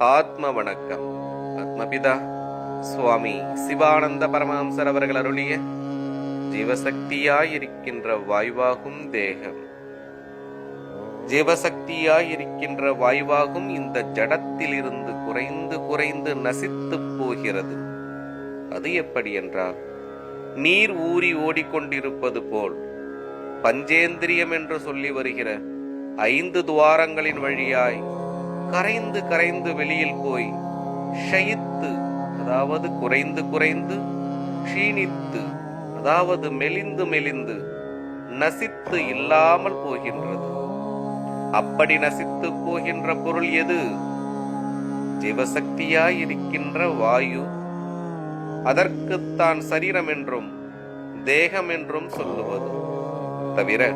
ஆத்ம வணக்கம். ஆத்மபிதா சுவாமி சிவானந்த பரமஹம்சர் அவர்கள் அருளிய ஜீவசக்தியாயிருக்கின்ற வாயுவாகும் தேகம். ஜீவசக்தியாயிருக்கின்ற வாயுவாகும் இந்த ஜடத்தில் இருந்து குறைந்து குறைந்து நசித்து போகிறது. அது எப்படி என்றால், நீர் ஊறி ஓடிக்கொண்டிருப்பது போல் பஞ்சேந்திரியம் என்று சொல்லி வருகிற 5 துவாரங்களின் வழியாய் கரைந்து கரைந்து வெளியில் போய் ஷயித்து, அதாவது குறைந்து குறைந்து, க்ஷீணித்து, அதாவது மெலிந்து மெலிந்து நசித்து இல்லாமல் போகின்றது. அப்படி நசித்து போகின்ற பொருள் எது? ஜீவசக்தியாயிருக்கின்ற வாயு. அதற்குத்தான் சரீரம் என்றும் தேகம் என்றும் சொல்லுவது. தவிர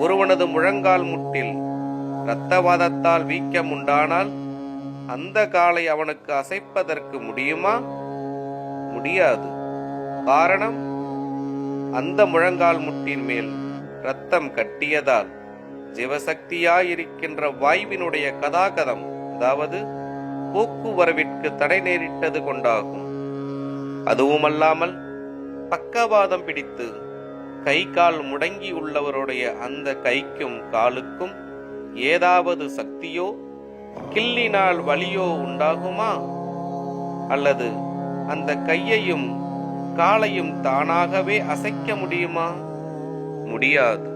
ஒருவனது முழங்கால் முட்டில் இரத்தவாதத்தால் வீக்கம் உண்டானால் அந்த காலை அவனுக்கு அசைப்பதற்கு முடியுமா? முடியாது. காரணம், அந்த முழங்கால் முட்டின் மேல் இரத்தம் கட்டியதால் ஜீவசக்தியாயிருக்கின்ற வாயுவினுடைய கதாகதம், அதாவது போக்குவரவிற்கு தடை நேரிட்டது கொண்டாகும். அதுவுமல்லாமல் பக்கவாதம் பிடித்து கை கால் முடங்கி உள்ளவருடைய அந்த கைக்கும் காலுக்கும் ஏதாவது சக்தியோ கிள்ளினால் வலியோ உண்டாகுமா? அல்லது அந்த கையையும் காலையும் தானாகவே அசைக்க முடியுமா? முடியாது.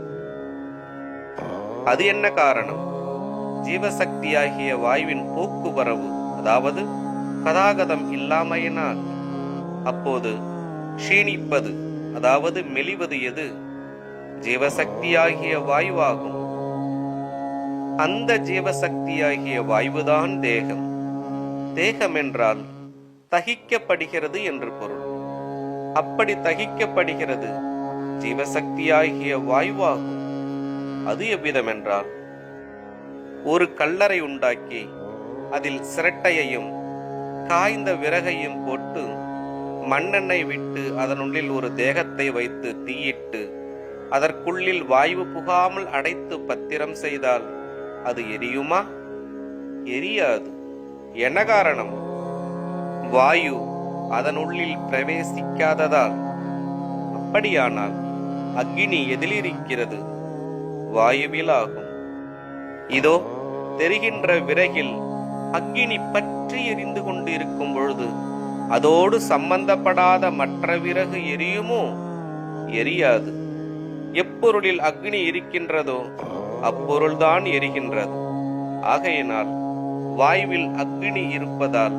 அது என்ன காரணம்? ஜீவசக்தியாகிய வாயுவின் போக்குவரவு, அதாவது கதாகதம் இல்லாமையினால். அப்போது க்ஷீணிப்பது, அதாவது மெலிவது எது? ஜீவசக்தியாகிய வாயுவாகும். அந்த ஜீவசக்தியாகிய வாயுதான் தேகம். தேகம் என்றால் தகிக்கப்படுகிறது என்று பொருள். அப்படி தகிக்கப்படுகிறது ஜீவசக்தியாகிய வாயுவாகும். அது எவ்விதம் என்றால், ஒரு கல்லறை உண்டாக்கி அதில் சிரட்டையையும் காய்ந்த விறகையும் போட்டு மண்ணெண்ணெய் விட்டு அதனுள்ளில் ஒரு தேகத்தை வைத்து தீயிட்டு அதற்குள்ளில் வாயு புகாமல் அடைத்து பத்திரம் செய்தால் அது எரியுமா? எரியாது. என்ன காரணம்? வாயு அதனுள்ளில் பிரவேசிக்காததால். அப்படியானால் அக்னி எதிலிருக்கிறது? வாயுவில் ஆகும். இதோ தெரிகின்ற விறகில் அக்னி பற்றி எரிந்து கொண்டு இருக்கும் பொழுது அதோடு சம்பந்தப்படாத மற்ற விறகு எரியுமோ? எரியாது. எப்பொருளில் அக்னி இருக்கின்றதோ அப்பொருள்தான் எரிகின்றது. ஆகையினால் வாயுவில் அக்னி இருப்பதால்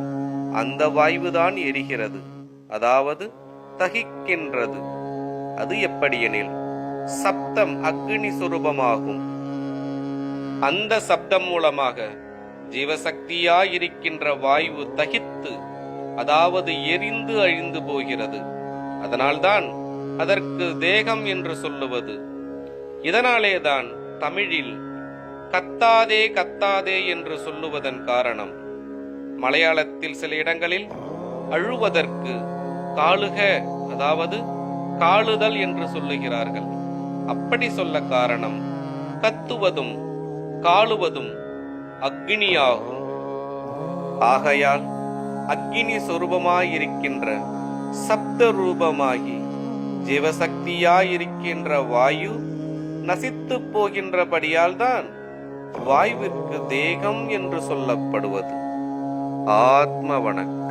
அந்த வாயுதான் எரிகிறது, அதாவது தகிக்கின்றது. அது எப்படியெனில், சப்தம் அக்னி சுரூபமாகும். அந்த சப்தம் மூலமாக ஜீவசக்தியாயிருக்கின்ற வாயு தகித்து, அதாவது எரிந்து அழிந்து போகிறது. அதனால்தான் அதற்கு தேகம் என்று சொல்லுவது. இதனாலேதான் தமிழில் கத்தாதே கத்தாதே என்று சொல்லுவதன் காரணம். மலையாளத்தில் சில இடங்களில் அழுவதற்கு காளுக, அதாவது காளுதல் என்று சொல்லுகிறார்கள். அப்படி சொல்ல காரணம், கத்துவதும் காளுவதும் அக்னியாகும். ஆகையால் அக்னி சொரூபமாயிருக்கின்ற சப்த ரூபமாகி ஜீவசக்தியாயிருக்கின்ற வாயு நசித்து போகின்றபடியால் தான் வாயுவிற்கு தேகம் என்று சொல்லப்படுவது. ஆத்ம வணக்கம்.